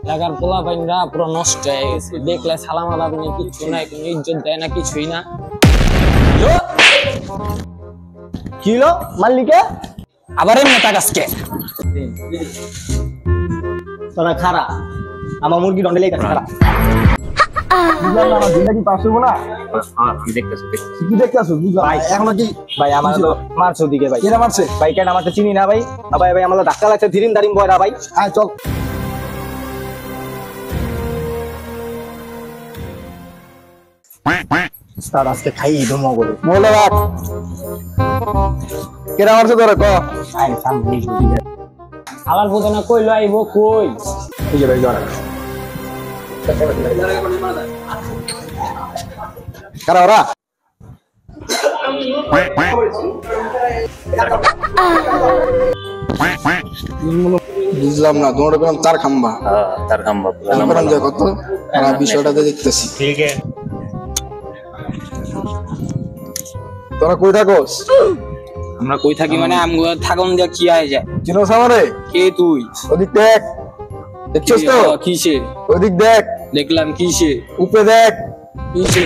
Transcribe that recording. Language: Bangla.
লাগার পোলা বাইনরা পুরো নষ্ট হয়ে গেছে, দেখলে সালাম আলাপ নেই, কিছু নাই, কোনো ইজ্জত দেয় না, কিছুই না। কি হলো মাল্লিকে? আবার এমনি তাকাসকে তোরা খারা আমার মুরগি দণ্ডে লেগে খারা বুঝলাম না, আমার জিন্দগি পাস হবো না। কি দেখতেছো বুঝলাম এখন কি ভাই? আমার তো মারছো দিকে ভাই, কেনা মারছে ভাই? কেন আমার তো চিনি না ভাই। ভাই ভাই আমার ধাক্কা লাগছে, ধীরিন দারিম বয়রা ভাই। হ্যাঁ চল স্যার আজকে খাই দমো বলে বলে রাখ। কেনা মারছে তোরা ক আই সামনে আবার বোঝে না, কইলো আইবো কই? এই যে ভাই জরা কারা ওরা? বুঝলাম না, তোমার পেলাম তার খাম্বা। তার খাম্বা কত বিষয়টা দেখতেছি। তোরা কই থাকোস? আমরা কই থাকি মানে আমগো থাকুন দিয়া কি আয় যায়? চিনোস আমারে? কে তুই? ওদিক দেখ, দেখছিস তো? কিসে? ওদিক দেখ। দেখলাম কিসে? উপরে দেখ। কিসে?